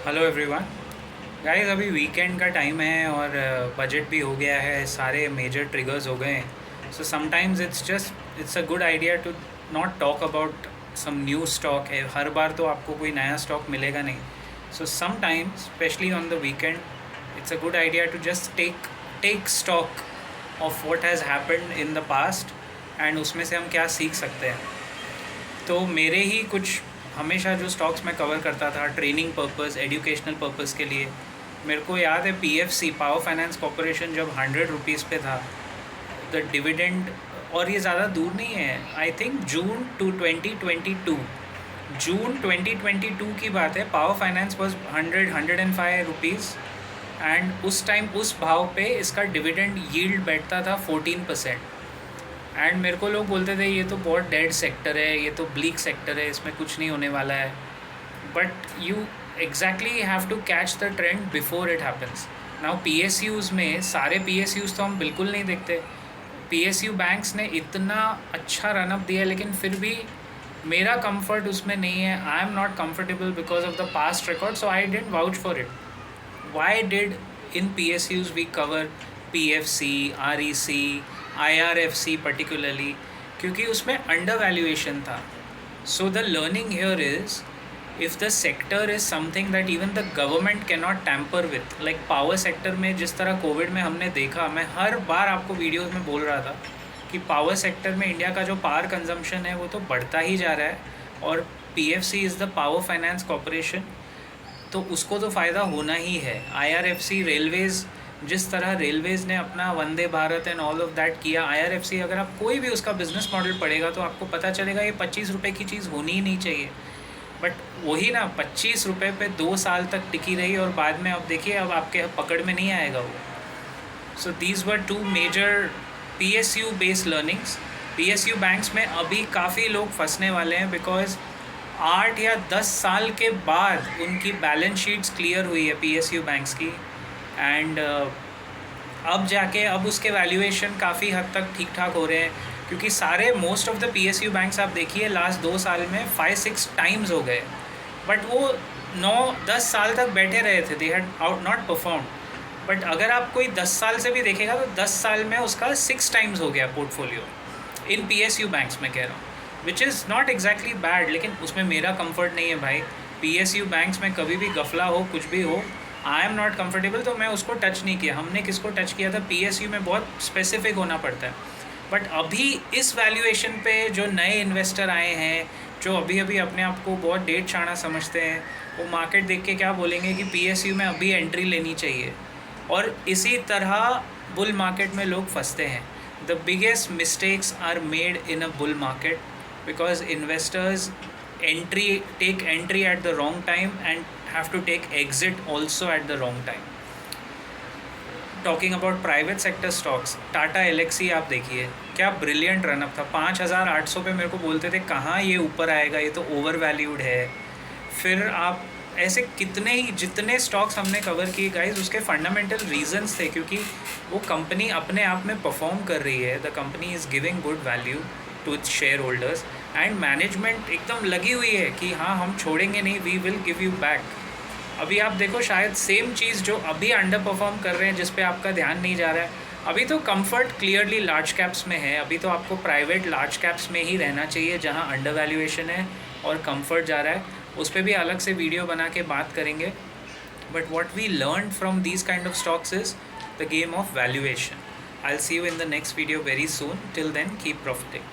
Hello everyone. Guys अभी weekend का time है और बजट भी हो गया है, सारे मेजर ट्रिगर्स हो गए हैं। So sometimes it's a good idea to not talk about some new stock है। हर बार तो आपको कोई नया स्टॉक मिलेगा नहीं। So sometimes especially on the weekend it's a good idea to just take stock of what has happened in the past and उसमें से हम क्या सीख सकते हैं। तो मेरे ही कुछ हमेशा जो स्टॉक्स मैं कवर करता था ट्रेनिंग पर्पस, एजुकेशनल पर्पस के लिए, मेरे को याद है पीएफसी, पावर फाइनेंस कॉरपोरेशन, जब 100 रुपीज़ पे था द डिविडेंड। और ये ज़्यादा दूर नहीं है, आई थिंक जून 2022 की बात है। Power finance was 105 rupees and उस टाइम उस भाव पे इसका डिविडेंड यील्ड बैठता था 14%। एंड मेरे को लोग बोलते थे ये तो बहुत डेड सेक्टर है, ये तो ब्लीक सेक्टर है, इसमें कुछ नहीं होने वाला है। But you exactly have to catch the trend before it happens. Now PSUs में, सारे पीएसयूज़ तो हम बिल्कुल नहीं देखते। पीएसयू बैंक्स ने इतना अच्छा रनअप दिया लेकिन फिर भी मेरा कंफर्ट उसमें नहीं है। I am not comfortable because of the past record, so I didn't vouch for it. Why did in PSUs we cover PFC, REC, IRFC particularly? क्योंकि उसमें अंडर वैल्यूएशन था। So the learning here is if the sector is something that even the government can not tamper with, like power sector में जिस तरह Covid में हमने देखा, मैं हर बार आपको वीडियोस में बोल रहा था कि पावर सेक्टर में इंडिया का जो पावर कंजम्पशन है वो तो बढ़ता ही जा रहा है और PFC is the power finance corporation, तो उसको तो फ़ायदा होना ही है। IRFC रेलवेज़, जिस तरह रेलवेज़ ने अपना Vande Bharat and all of that किया, IRFC अगर आप कोई भी उसका बिज़नेस मॉडल पढ़ेगा तो आपको पता चलेगा ये 25 रुपये की चीज़ होनी ही नहीं चाहिए। बट वही ना, 25 रुपये पे 2 साल तक टिकी रही और बाद में अब देखिए अब आपके पकड़ में नहीं आएगा वो। So these were 2 major PSU based learnings. PSU banks में अभी काफ़ी लोग फंसने वाले हैं बिकॉज 8 या 10 साल के बाद उनकी बैलेंस शीट्स क्लियर हुई है PSU बैंक्स की। एंड अब जाके अब उसके वैल्यूएशन काफ़ी हद तक ठीक ठाक हो रहे हैं क्योंकि सारे most of the PSU banks आप देखिए लास्ट 2 साल में 5-6 टाइम्स हो गए। बट वो 9-10 साल तक बैठे रहे थे, they had out not perform. But अगर आप कोई 10 साल से भी देखेगा तो 10 साल में उसका 6 टाइम्स हो गया पोर्टफोलियो इन PSU बैंक्स में, कह रहा हूँ, which is not exactly bad. लेकिन उसमें मेरा कंफर्ट नहीं है भाई। PSU बैंक्स में कभी भी गफला हो, कुछ भी हो, आई एम नॉट कम्फर्टेबल, तो मैं उसको टच नहीं किया। हमने किसको टच किया था? PSU में बहुत स्पेसिफिक होना पड़ता है। बट अभी इस वैल्यूएशन पे जो नए इन्वेस्टर आए हैं, जो अभी अभी अपने आप को बहुत डेढ़ छाना समझते हैं, वो मार्केट देख के क्या बोलेंगे कि PSU में अभी एंट्री लेनी चाहिए। और इसी तरह बुल मार्केट में लोग फंसते हैं। The biggest mistakes are made in a bull market because investors take entry at the wrong time and have to take exit also at the wrong time. Talking about private sector stocks, Tata Elxsi आप देखिए क्या brilliant run up था। 5800 पे मेरे को बोलते थे कहाँ ये ऊपर आएगा, ये तो ओवर वैल्यूड है। फिर आप ऐसे कितने ही जितने स्टॉक्स हमने कवर किए गाइज, उसके फंडामेंटल रीजंस थे क्योंकि वो कंपनी अपने आप में परफॉर्म कर रही है। The company is giving good value to its share holders and management एकदम लगी हुई है कि हाँ हम छोड़ेंगे नहीं, we will give you back. अभी आप देखो शायद सेम चीज़ जो अभी अंडर परफॉर्म कर रहे हैं, जिस पे आपका ध्यान नहीं जा रहा है, अभी तो कंफर्ट क्लियरली लार्ज कैप्स में है। अभी तो आपको प्राइवेट लार्ज कैप्स में ही रहना चाहिए जहाँ अंडर वैल्यूएशन है और कंफर्ट जा रहा है। उस पर भी अलग से वीडियो बना के बात करेंगे। But what we learn from these kind of stocks is the game of valuation. I will see you in the next video very soon. Till then keep profiting.